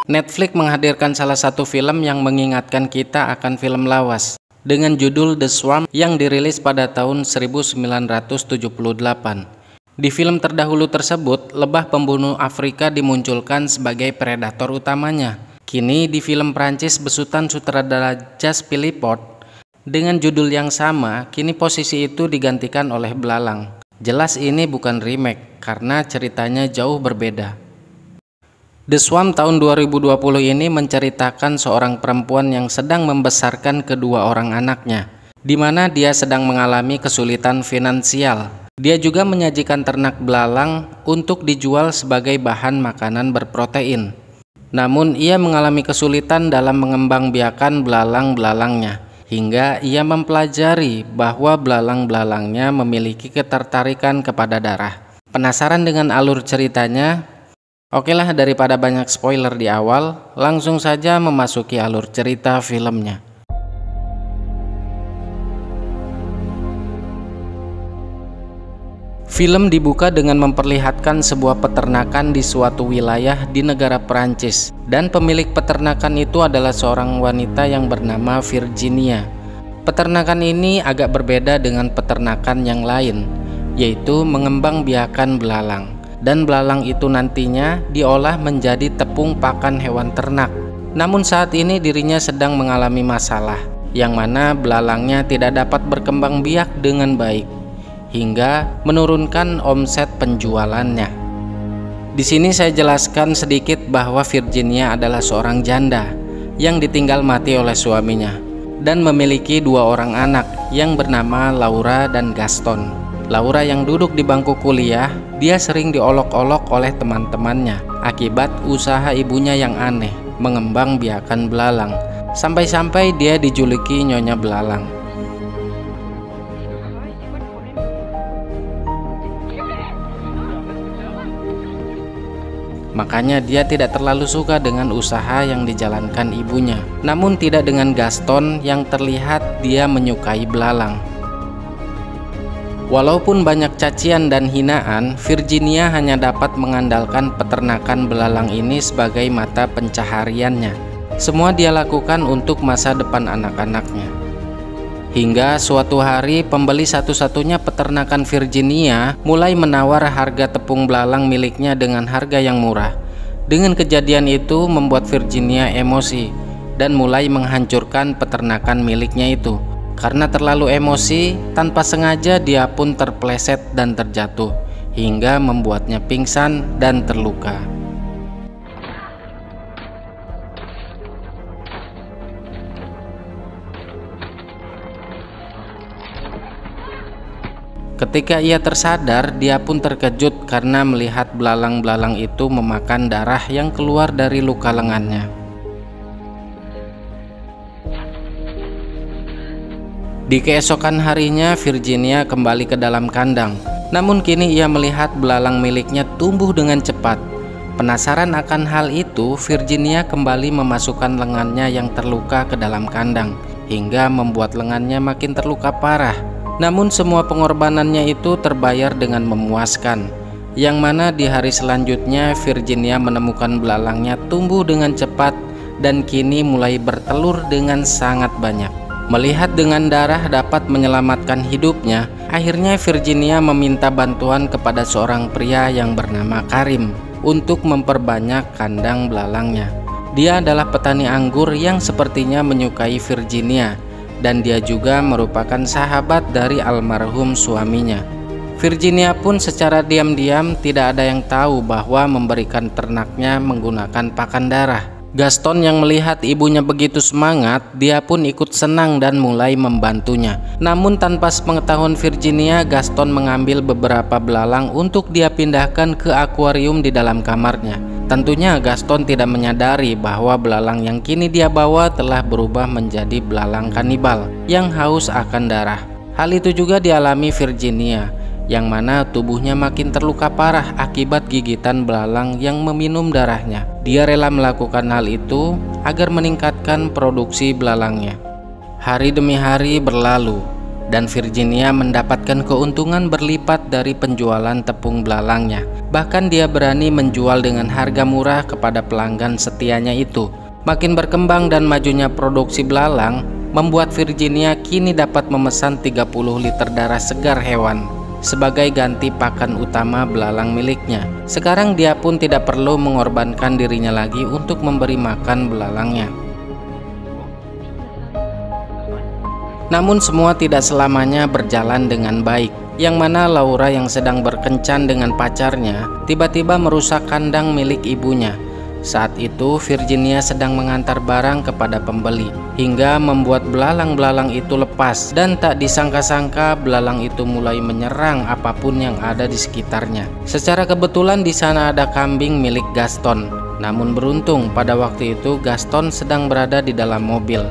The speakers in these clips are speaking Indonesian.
Netflix menghadirkan salah satu film yang mengingatkan kita akan film lawas dengan judul The Swarm yang dirilis pada tahun 1978. Di film terdahulu tersebut, lebah pembunuh Afrika dimunculkan sebagai predator utamanya. Kini di film Prancis besutan sutradara Jas Philippot dengan judul yang sama, kini posisi itu digantikan oleh belalang. Jelas ini bukan remake karena ceritanya jauh berbeda. The Swarm tahun 2020 ini menceritakan seorang perempuan yang sedang membesarkan kedua orang anaknya, di mana dia sedang mengalami kesulitan finansial. Dia juga menyajikan ternak belalang untuk dijual sebagai bahan makanan berprotein. Namun ia mengalami kesulitan dalam mengembangbiakan belalang-belalangnya, hingga ia mempelajari bahwa belalang-belalangnya memiliki ketertarikan kepada darah. Penasaran dengan alur ceritanya? Oke lah, daripada banyak spoiler di awal, langsung saja memasuki alur cerita filmnya. Film dibuka dengan memperlihatkan sebuah peternakan di suatu wilayah di negara Perancis, dan pemilik peternakan itu adalah seorang wanita yang bernama Virginia. Peternakan ini agak berbeda dengan peternakan yang lain, yaitu mengembangbiakan belalang. Dan belalang itu nantinya diolah menjadi tepung pakan hewan ternak. Namun saat ini dirinya sedang mengalami masalah, yang mana belalangnya tidak dapat berkembang biak dengan baik, hingga menurunkan omset penjualannya. Di sini saya jelaskan sedikit bahwa Virginia adalah seorang janda yang ditinggal mati oleh suaminya dan memiliki dua orang anak yang bernama Laura dan Gaston. Laura yang duduk di bangku kuliah, dia sering diolok-olok oleh teman-temannya akibat usaha ibunya yang aneh, mengembangbiakan belalang, sampai-sampai dia dijuluki Nyonya Belalang. Makanya dia tidak terlalu suka dengan usaha yang dijalankan ibunya. Namun tidak dengan Gaston yang terlihat dia menyukai belalang. Walaupun banyak cacian dan hinaan, Virginia hanya dapat mengandalkan peternakan belalang ini sebagai mata pencahariannya. Semua dia lakukan untuk masa depan anak-anaknya. Hingga suatu hari pembeli satu-satunya peternakan Virginia mulai menawar harga tepung belalang miliknya dengan harga yang murah. Dengan kejadian itu membuat Virginia emosi dan mulai menghancurkan peternakan miliknya itu. Karena terlalu emosi, tanpa sengaja dia pun terpleset dan terjatuh, hingga membuatnya pingsan dan terluka. Ketika ia tersadar, dia pun terkejut karena melihat belalang-belalang itu memakan darah yang keluar dari luka lengannya. Di keesokan harinya, Virginia kembali ke dalam kandang. Namun kini ia melihat belalang miliknya tumbuh dengan cepat. Penasaran akan hal itu, Virginia kembali memasukkan lengannya yang terluka ke dalam kandang, hingga membuat lengannya makin terluka parah. Namun semua pengorbanannya itu terbayar dengan memuaskan, yang mana di hari selanjutnya Virginia menemukan belalangnya tumbuh dengan cepat dan kini mulai bertelur dengan sangat banyak. Melihat dengan darah dapat menyelamatkan hidupnya, akhirnya Virginia meminta bantuan kepada seorang pria yang bernama Karim untuk memperbanyak kandang belalangnya. Dia adalah petani anggur yang sepertinya menyukai Virginia, dan dia juga merupakan sahabat dari almarhum suaminya. Virginia pun secara diam-diam tidak ada yang tahu bahwa memberikan ternaknya menggunakan pakan darah. Gaston yang melihat ibunya begitu semangat, dia pun ikut senang dan mulai membantunya. Namun tanpa sepengetahuan Virginia, Gaston mengambil beberapa belalang untuk dia pindahkan ke akuarium di dalam kamarnya. Tentunya Gaston tidak menyadari bahwa belalang yang kini dia bawa telah berubah menjadi belalang kanibal yang haus akan darah. Hal itu juga dialami Virginia, yang mana tubuhnya makin terluka parah akibat gigitan belalang yang meminum darahnya. Dia rela melakukan hal itu agar meningkatkan produksi belalangnya. Hari demi hari berlalu, dan Virginia mendapatkan keuntungan berlipat dari penjualan tepung belalangnya. Bahkan dia berani menjual dengan harga murah kepada pelanggan setianya itu. Makin berkembang dan majunya produksi belalang membuat Virginia kini dapat memesan 30 liter darah segar hewan sebagai ganti pakan utama belalang miliknya. Sekarang dia pun tidak perlu mengorbankan dirinya lagi untuk memberi makan belalangnya. Namun semua tidak selamanya berjalan dengan baik, yang mana Laura yang sedang berkencan dengan pacarnya tiba-tiba merusak kandang milik ibunya. Saat itu Virginia sedang mengantar barang kepada pembeli hingga membuat belalang-belalang itu lepas, dan tak disangka-sangka belalang itu mulai menyerang apapun yang ada di sekitarnya. Secara kebetulan di sana ada kambing milik Gaston. Namun beruntung pada waktu itu Gaston sedang berada di dalam mobil.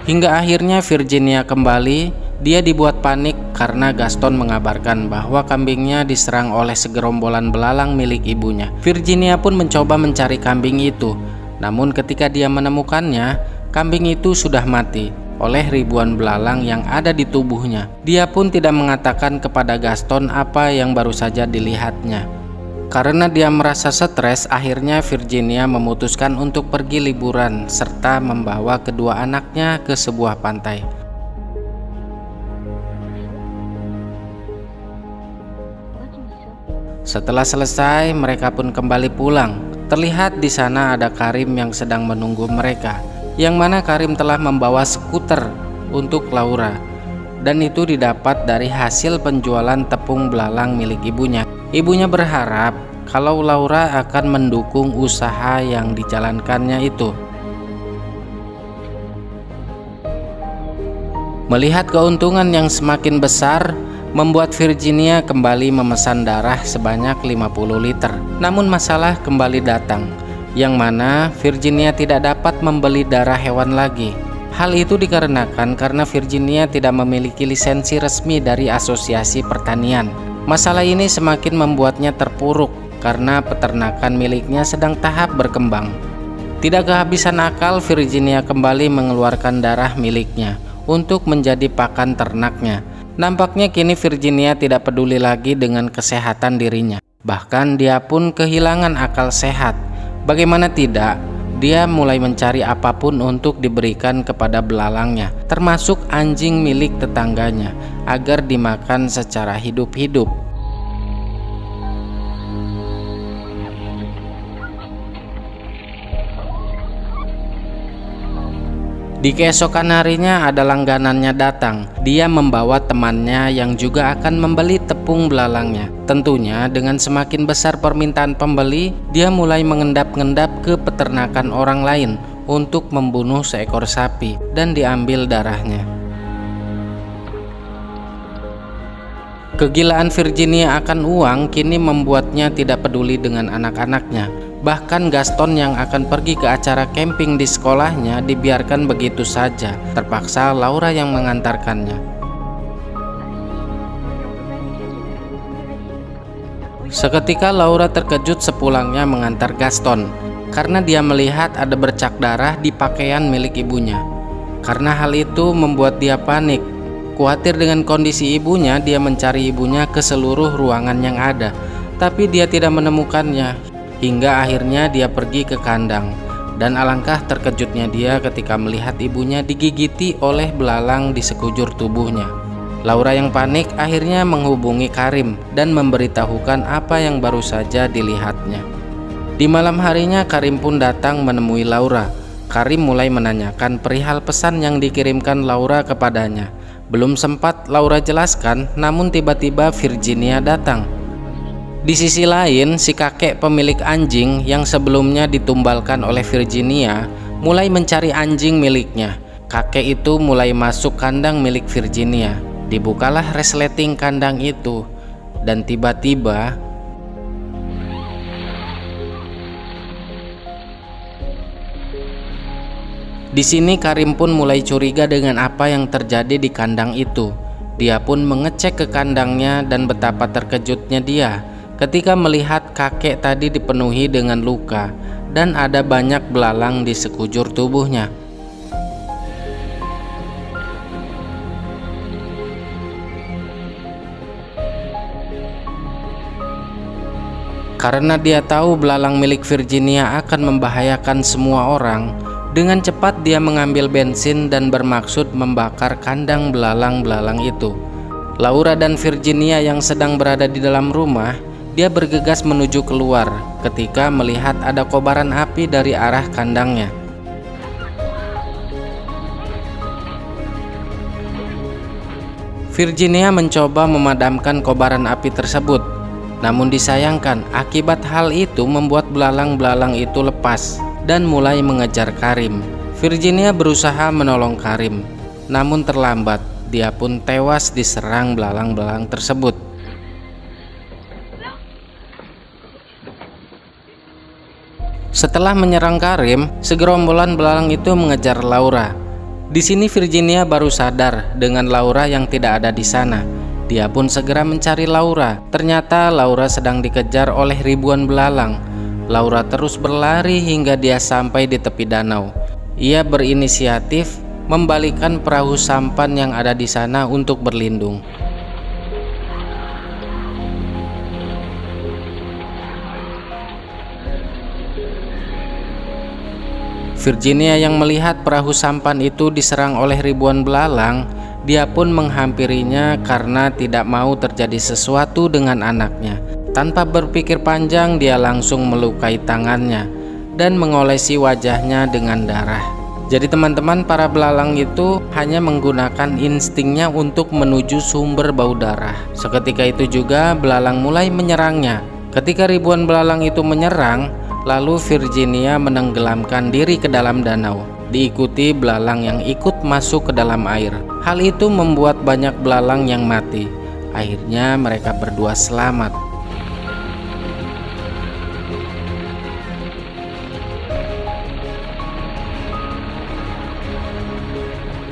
Hingga akhirnya Virginia kembali, dia dibuat panik karena Gaston mengabarkan bahwa kambingnya diserang oleh segerombolan belalang milik ibunya. Virginia pun mencoba mencari kambing itu, namun ketika dia menemukannya, kambing itu sudah mati oleh ribuan belalang yang ada di tubuhnya. Dia pun tidak mengatakan kepada Gaston apa yang baru saja dilihatnya. Karena dia merasa stres, akhirnya Virginia memutuskan untuk pergi liburan serta membawa kedua anaknya ke sebuah pantai. Setelah selesai, mereka pun kembali pulang. Terlihat di sana ada Karim yang sedang menunggu mereka, yang mana Karim telah membawa skuter untuk Laura, dan itu didapat dari hasil penjualan tepung belalang milik ibunya. Ibunya berharap kalau Laura akan mendukung usaha yang dijalankannya itu. Melihat keuntungan yang semakin besar, membuat Virginia kembali memesan darah sebanyak 50 liter. Namun masalah kembali datang, yang mana Virginia tidak dapat membeli darah hewan lagi. Hal itu dikarenakan karena Virginia tidak memiliki lisensi resmi dari Asosiasi Pertanian. Masalah ini semakin membuatnya terpuruk karena peternakan miliknya sedang tahap berkembang. Tidak kehabisan akal, Virginia kembali mengeluarkan darah miliknya untuk menjadi pakan ternaknya. Nampaknya kini Virginia tidak peduli lagi dengan kesehatan dirinya. Bahkan dia pun kehilangan akal sehat. Bagaimana tidak, dia mulai mencari apapun untuk diberikan kepada belalangnya, termasuk anjing milik tetangganya, agar dimakan secara hidup-hidup. Di keesokan harinya ada langganannya datang. Dia membawa temannya yang juga akan membeli tepung belalangnya. Tentunya dengan semakin besar permintaan pembeli, dia mulai mengendap-endap ke peternakan orang lain untuk membunuh seekor sapi dan diambil darahnya. Kegilaan Virginia akan uang kini membuatnya tidak peduli dengan anak-anaknya. Bahkan Gaston yang akan pergi ke acara camping di sekolahnya dibiarkan begitu saja. Terpaksa Laura yang mengantarkannya. Seketika Laura terkejut sepulangnya mengantar Gaston, karena dia melihat ada bercak darah di pakaian milik ibunya. Karena hal itu membuat dia panik. Khawatir dengan kondisi ibunya, dia mencari ibunya ke seluruh ruangan yang ada, tapi dia tidak menemukannya. Hingga akhirnya dia pergi ke kandang, dan alangkah terkejutnya dia ketika melihat ibunya digigiti oleh belalang di sekujur tubuhnya. Laura yang panik akhirnya menghubungi Karim dan memberitahukan apa yang baru saja dilihatnya. Di malam harinya Karim pun datang menemui Laura. Karim mulai menanyakan perihal pesan yang dikirimkan Laura kepadanya. Belum sempat Laura jelaskan, namun tiba-tiba Virginia datang. Di sisi lain, si kakek pemilik anjing yang sebelumnya ditumbalkan oleh Virginia mulai mencari anjing miliknya. Kakek itu mulai masuk kandang milik Virginia. Dibukalah resleting kandang itu, dan tiba-tiba di sini Karim pun mulai curiga dengan apa yang terjadi di kandang itu. Dia pun mengecek ke kandangnya dan betapa terkejutnya dia ketika melihat kakek tadi dipenuhi dengan luka dan ada banyak belalang di sekujur tubuhnya. Karena dia tahu belalang milik Virginia akan membahayakan semua orang, dengan cepat dia mengambil bensin dan bermaksud membakar kandang belalang-belalang itu. Laura dan Virginia yang sedang berada di dalam rumah, dia bergegas menuju keluar ketika melihat ada kobaran api dari arah kandangnya. Virginia mencoba memadamkan kobaran api tersebut. Namun disayangkan, akibat hal itu membuat belalang-belalang itu lepas dan mulai mengejar Karim. Virginia berusaha menolong Karim, namun terlambat. Dia pun tewas diserang belalang-belalang tersebut. Setelah menyerang Karim, segerombolan belalang itu mengejar Laura. Di sini Virginia baru sadar dengan Laura yang tidak ada di sana. Dia pun segera mencari Laura. Ternyata Laura sedang dikejar oleh ribuan belalang. Laura terus berlari hingga dia sampai di tepi danau. Ia berinisiatif membalikkan perahu sampan yang ada di sana untuk berlindung. Virginia yang melihat perahu sampan itu diserang oleh ribuan belalang, dia pun menghampirinya karena tidak mau terjadi sesuatu dengan anaknya. Tanpa berpikir panjang, dia langsung melukai tangannya dan mengolesi wajahnya dengan darah. Jadi teman-teman, para belalang itu hanya menggunakan instingnya untuk menuju sumber bau darah. Seketika itu juga belalang mulai menyerangnya. Ketika ribuan belalang itu menyerang, lalu Virginia menenggelamkan diri ke dalam danau, diikuti belalang yang ikut masuk ke dalam air. Hal itu membuat banyak belalang yang mati. Akhirnya mereka berdua selamat.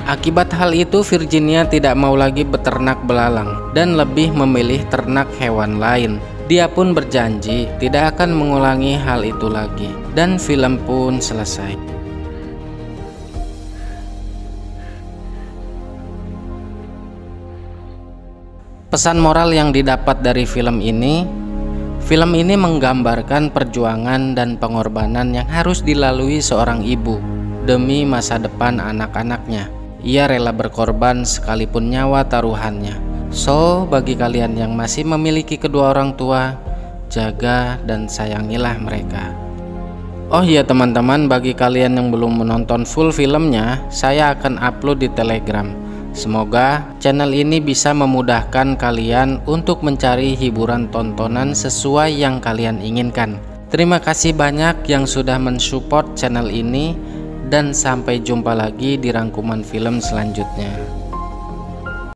Akibat hal itu, Virginia tidak mau lagi beternak belalang dan lebih memilih ternak hewan lain. Dia pun berjanji tidak akan mengulangi hal itu lagi, dan film pun selesai. Pesan moral yang didapat dari film ini menggambarkan perjuangan dan pengorbanan yang harus dilalui seorang ibu demi masa depan anak-anaknya. Ia rela berkorban sekalipun nyawa taruhannya. So, bagi kalian yang masih memiliki kedua orang tua, jaga dan sayangilah mereka. Oh iya teman-teman, bagi kalian yang belum menonton full filmnya, saya akan upload di Telegram. Semoga channel ini bisa memudahkan kalian untuk mencari hiburan tontonan sesuai yang kalian inginkan. Terima kasih banyak yang sudah mensupport channel ini, dan sampai jumpa lagi di rangkuman film selanjutnya.